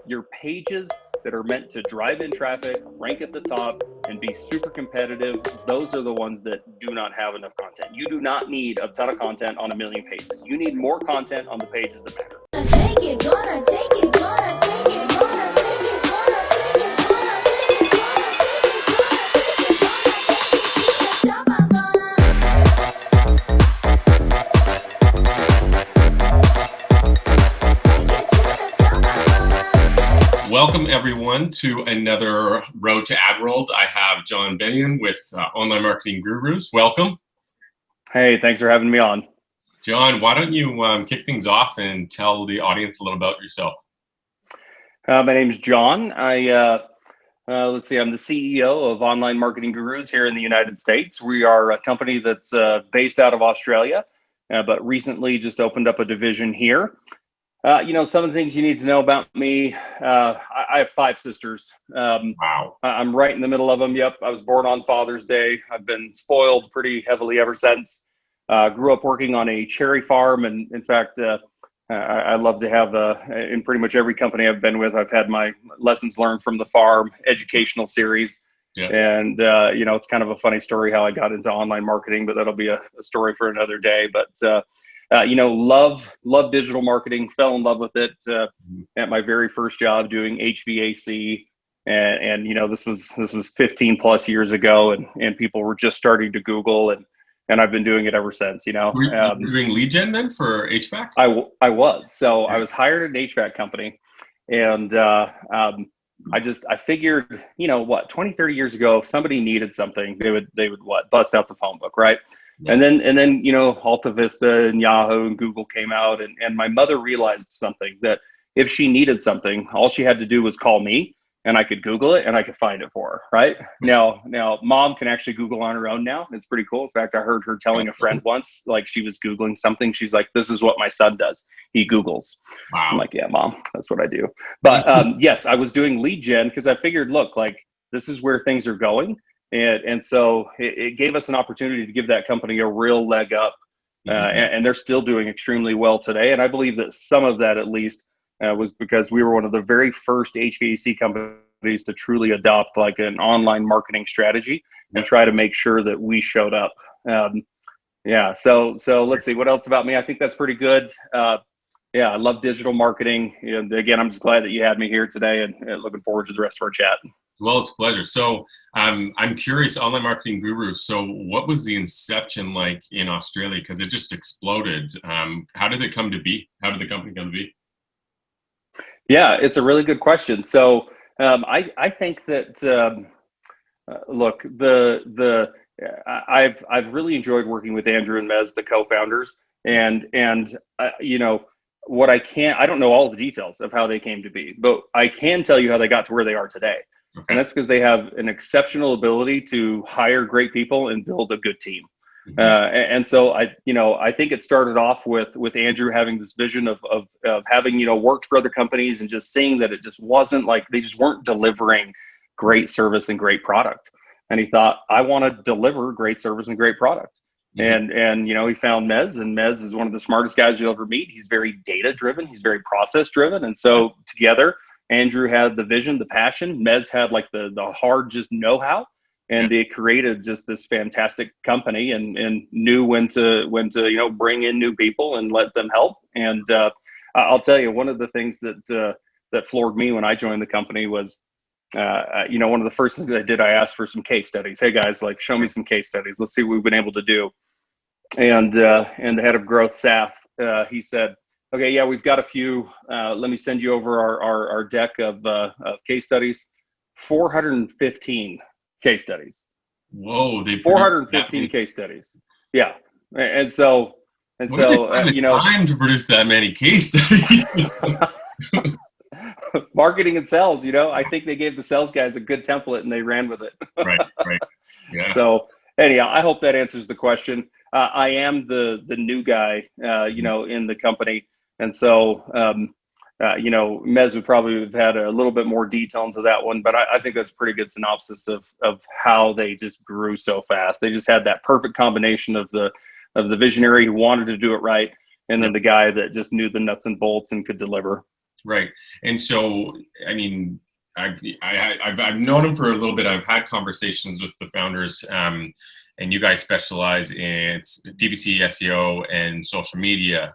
Your pages that are meant to drive in traffic, rank at the top, and be super competitive, those are the ones that do not have enough content. You do not need a ton of content on a million pages. You need more content on the pages that matter. Welcome everyone to another Road to Ad World. I have Jon Bennion with Online Marketing Gurus. Welcome. Hey, thanks for having me on. Jon, why don't you kick things off and tell the audience a little about yourself? My name's Jon. I'm the CEO of Online Marketing Gurus here in the United States. We are a company that's based out of Australia, but recently just opened up a division here. Some of the things you need to know about me, I have 5 sisters. Wow. I'm right in the middle of them. Yep. I was born on Father's Day. I've been spoiled pretty heavily ever since. Grew up working on a cherry farm. And in fact, I love to have, in pretty much every company I've been with, I've had my lessons learned from the farm educational series. Yeah. And, it's kind of a funny story how I got into online marketing, but that'll be a story for another day. But, love digital marketing, fell in love with it at my very first job doing HVAC. And this was 15 plus years ago, and people were just starting to Google, and I've been doing it ever since, Were you doing lead gen then for HVAC? I was. So I was hired at an HVAC company, and I figured, 20, 30 years ago, if somebody needed something, they would bust out the phone book, right? Yeah. And then Alta Vista and Yahoo and Google came out, and my mother realized something, that if she needed something, all she had to do was call me, and I could Google it and I could find it for her. Right now, mom can actually Google on her own now. It's pretty cool. In fact, I heard her telling a friend once, like she was Googling something. She's like, "This is what my son does. He Googles." Wow. I'm like, "Yeah, mom, that's what I do." But yes, I was doing lead gen because I figured, look, like this is where things are going. And so it gave us an opportunity to give that company a real leg up. And they're still doing extremely well today. And I believe that some of that, at least, was because we were one of the very first HVAC companies to truly adopt like an online marketing strategy and try to make sure that we showed up. So let's see what else about me. I think that's pretty good. I love digital marketing. And again, I'm just glad that you had me here today, and looking forward to the rest of our chat. Well, it's a pleasure. So I'm curious, Online Marketing Guru. So what was the inception like in Australia? Because it just exploded. How did it come to be? How did the company come to be? Yeah, it's a really good question. So I think that look, I've really enjoyed working with Andrew and Mez, the co-founders, and what I don't know all the details of how they came to be, but I can tell you how they got to where they are today. Okay. And that's because they have an exceptional ability to hire great people and build a good team. Mm-hmm. And so I think it started off with Andrew having this vision of having, worked for other companies and just seeing that it just wasn't like, they just weren't delivering great service and great product. And he thought, I want to deliver great service and great product. Mm-hmm. And he found Mez, and Mez is one of the smartest guys you'll ever meet. He's very data driven. He's very process driven. And so together, Andrew had the vision, the passion. Mez had like the hard just know-how, and they created just this fantastic company and knew when to bring in new people and let them help. And I'll tell you, one of the things that floored me when I joined the company was, one of the first things I did, I asked for some case studies. Hey guys, like show me some case studies. Let's see what we've been able to do. And the head of growth, Saf, he said, "Okay, yeah, we've got a few. Let me send you over our deck of case studies. 415 case studies. Whoa, they 415 case studies. Yeah, and so time to produce that many case studies. Marketing and sales. I think they gave the sales guys a good template and they ran with it. Right. Yeah. So anyhow, I hope that answers the question. I am the new guy, in the company. And so, Mez would probably have had a little bit more detail into that one, but I think that's a pretty good synopsis of how they just grew so fast. They just had that perfect combination of the visionary who wanted to do it right, and then the guy that just knew the nuts and bolts and could deliver. Right. And so, I mean, I've known him for a little bit. I've had conversations with the founders, and you guys specialize in PPC, SEO, and social media.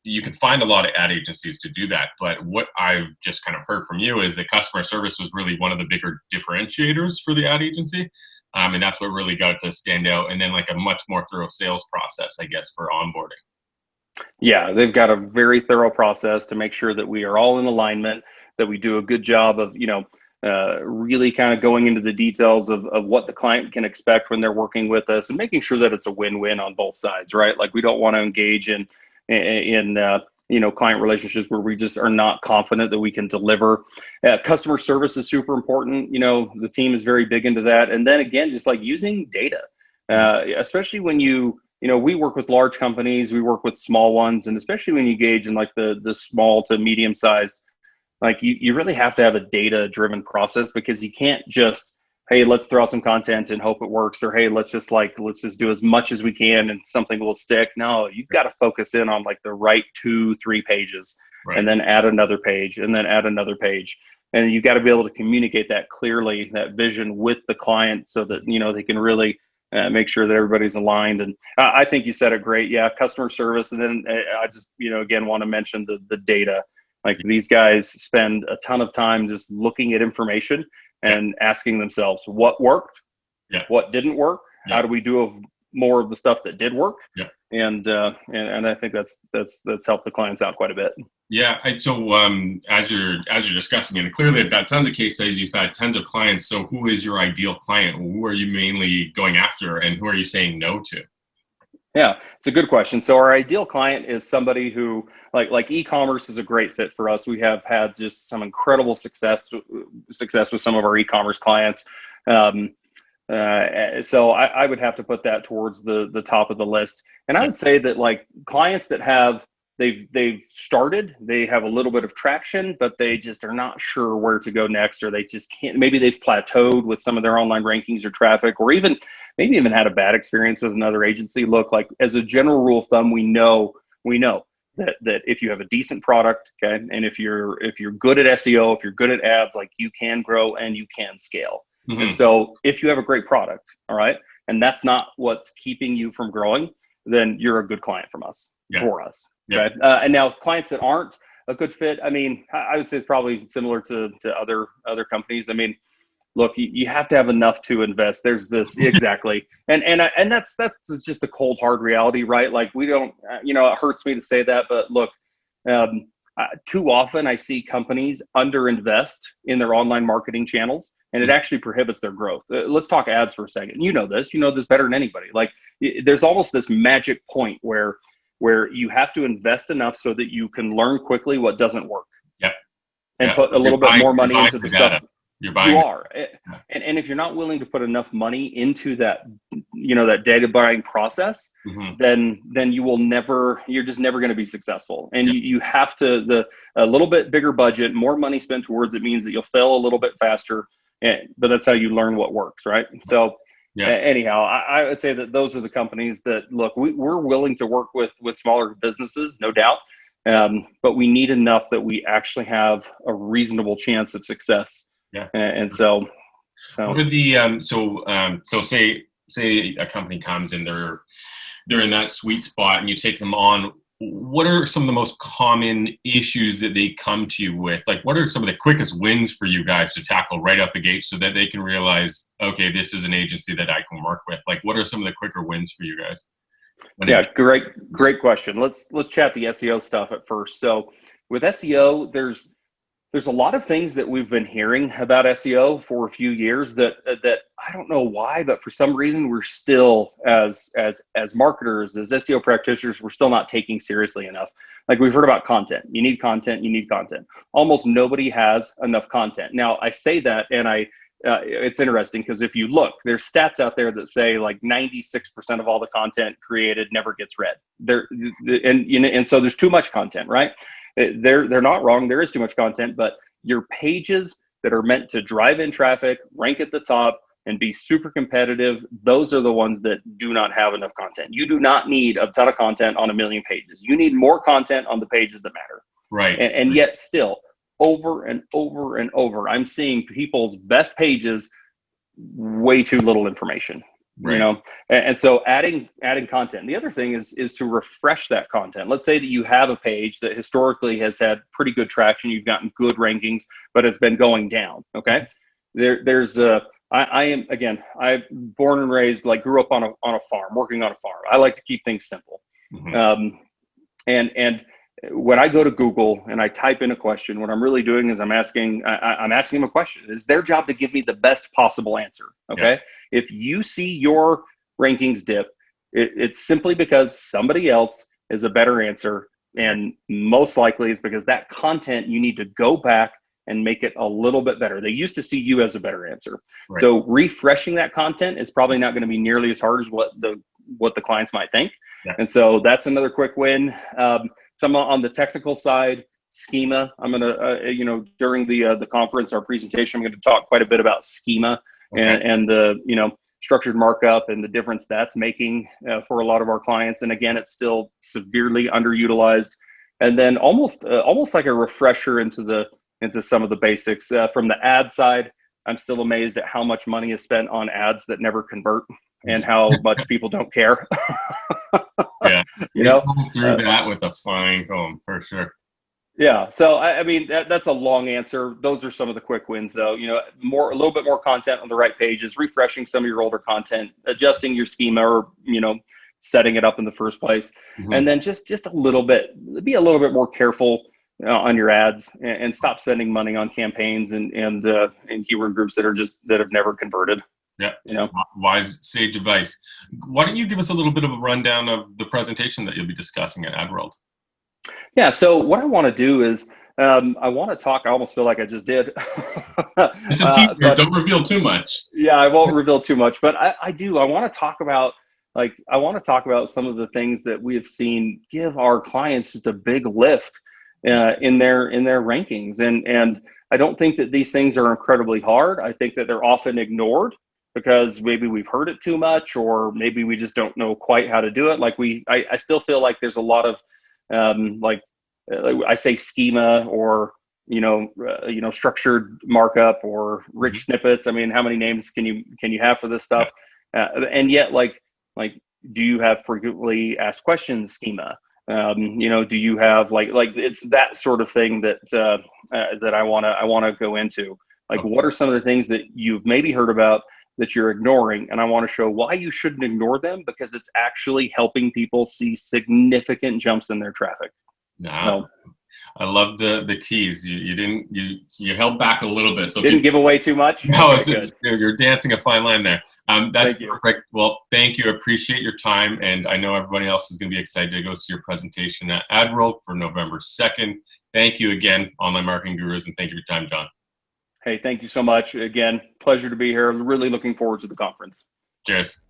You can find a lot of ad agencies to do that. But what I've just kind of heard from you is that customer service was really one of the bigger differentiators for the ad agency. And that's what really got it to stand out. And then like a much more thorough sales process, I guess, for onboarding. Yeah, they've got a very thorough process to make sure that we are all in alignment, that we do a good job of, really kind of going into the details of what the client can expect when they're working with us, and making sure that it's a win-win on both sides, right? Like, we don't want to engage in client relationships where we just are not confident that we can deliver. Customer service is super important. The team is very big into that. And then again, just like using data, especially when we work with large companies, we work with small ones, and especially when you engage in like the small to medium sized, like you really have to have a data driven process, because you can't just, hey, let's throw out some content and hope it works, or hey, let's just do as much as we can and something will stick. No, you've got to focus in on like the right 2-3 pages, right, and then add another page, and then add another page. And you've got to be able to communicate that clearly, that vision, with the client, so that they can really make sure that everybody's aligned. And I think you said it great. Yeah, customer service. And then I just, again, want to mention the data. Like, these guys spend a ton of time just looking at information and asking themselves what worked, what didn't work, how do we do more of the stuff that did work. And I think that's helped the clients out quite a bit. Yeah. So as you're discussing it, clearly I've got tons of case studies. You've had tons of clients. So who is your ideal client? Who are you mainly going after, and who are you saying no to? Yeah, it's a good question. So our ideal client is somebody who, like e-commerce is a great fit for us. We have had just some incredible success with some of our e-commerce clients. So I would have to put that towards the top of the list. And I would say that, like, clients that they've started, they have a little bit of traction, but they just are not sure where to go next, or they just can't, maybe they've plateaued with some of their online rankings or traffic, or maybe even had a bad experience with another agency. Look, like, as a general rule of thumb, we know that if you have a decent product, okay, and if you're good at SEO, if you're good at ads, like, you can grow and you can scale. Mm-hmm. And so if you have a great product, all right, and that's not what's keeping you from growing, then you're a good client for us. Okay. And now clients that aren't a good fit, I mean, I would say it's probably similar to other companies. I mean, look, you have to have enough to invest. There's this exactly, and that's just a cold hard reality, right? Like, we don't, it hurts me to say that, but look, too often I see companies underinvest in their online marketing channels, and it actually prohibits their growth. Let's talk ads for a second. You know this better than anybody. Like, there's almost this magic point where you have to invest enough so that you can learn quickly what doesn't work. And put a little bit more money into the stuff. You are. And if you're not willing to put enough money into that, that data buying process, then you're just never going to be successful. And you have to, a little bit bigger budget, more money spent towards it, means that you'll fail a little bit faster. But that's how you learn what works, right? So anyhow, I would say that those are the companies that, look, we're willing to work with smaller businesses, no doubt. But we need enough that we actually have a reasonable chance of success. And so what are the so say a company comes and they're in that sweet spot, and you take them on. What are some of the most common issues that they come to you with? Like, what are some of the quickest wins for you guys to tackle right out the gate, so that they can realize, okay, this is an agency that I can work with? Like, what are some of the quicker wins for you guys? Great question. Let's chat the SEO stuff at first. So with SEO, there's a lot of things that we've been hearing about SEO for a few years that I don't know why, but for some reason we're still, as marketers, as SEO practitioners, we're still not taking seriously enough. Like, we've heard about content. You need content. Almost nobody has enough content. Now, I say that, and it's interesting, because if you look, there's stats out there that say like 96% of all the content created never gets read. And so there's too much content, right? They're not wrong. There is too much content, but your pages that are meant to drive in traffic, rank at the top, and be super competitive, those are the ones that do not have enough content. You do not need a ton of content on 1 million pages. You need more content on the pages that matter. Right. And yet still, over and over and over, I'm seeing people's best pages, way too little information. Right. And so adding content. The other thing is to refresh that content. Let's say that you have a page that historically has had pretty good traction, you've gotten good rankings, but it's been going down. Okay, I am, again, I'm born and raised, like, grew up on a farm, working on a farm. I like to keep things simple. And when I go to Google and I type in a question, what I'm really doing is I'm asking them a question. It's their job to give me the best possible answer. Okay. If you see your rankings dip, it's simply because somebody else is a better answer. And most likely it's because that content, you need to go back and make it a little bit better. They used to see you as a better answer. Right. So refreshing that content is probably not going to be nearly as hard as what the clients might think. Yeah. And so that's another quick win. Some on the technical side, schema. I'm going to, during the conference, our presentation, I'm going to talk quite a bit about schema. Okay. and the, structured markup and the difference that's making for a lot of our clients. And again, it's still severely underutilized. And then almost like a refresher into some of the basics. From the ad side, I'm still amazed at how much money is spent on ads that never convert and how much people don't care. Yeah, going through that with a fine comb, for sure. Yeah, so I mean that's a long answer. Those are some of the quick wins, though. A little bit more content on the right pages, refreshing some of your older content, adjusting your schema, or setting it up in the first place, and then just a little bit, be a little bit more careful on your ads, and stop spending money on campaigns and keyword groups that have never converted. Yeah, wise, sage advice. Why don't you give us a little bit of a rundown of the presentation that you'll be discussing at AdWorld? Yeah, so what I want to do is I want to talk. I almost feel like I just did. It's a teaser. Don't reveal too much. Yeah, I won't reveal too much, but I do. I want to talk about some of the things that we have seen give our clients just a big lift in their rankings, and I don't think that these things are incredibly hard. I think that they're often ignored because maybe we've heard it too much, or maybe we just don't know quite how to do it. I still feel like there's a lot of I say schema, or structured markup, or rich snippets. I mean, how many names can you have for this stuff? And yet, like, do you have frequently asked questions schema? Do you have like it's that sort of thing that I want to go into. Like, what are some of the things that you've maybe heard about that you're ignoring? And I want to show why you shouldn't ignore them, because it's actually helping people see significant jumps in their traffic. So I love the tease. You held back a little bit, so didn't give away too much. No, you're dancing a fine line there. That's perfect. Well, thank you. Appreciate your time, and I know everybody else is going to be excited to go see your presentation at AdWorld for November 2nd. Thank you again, Online Marketing Gurus, and thank you for your time, Jon. Hey, thank you so much. Again, pleasure to be here. Really looking forward to the conference. Cheers.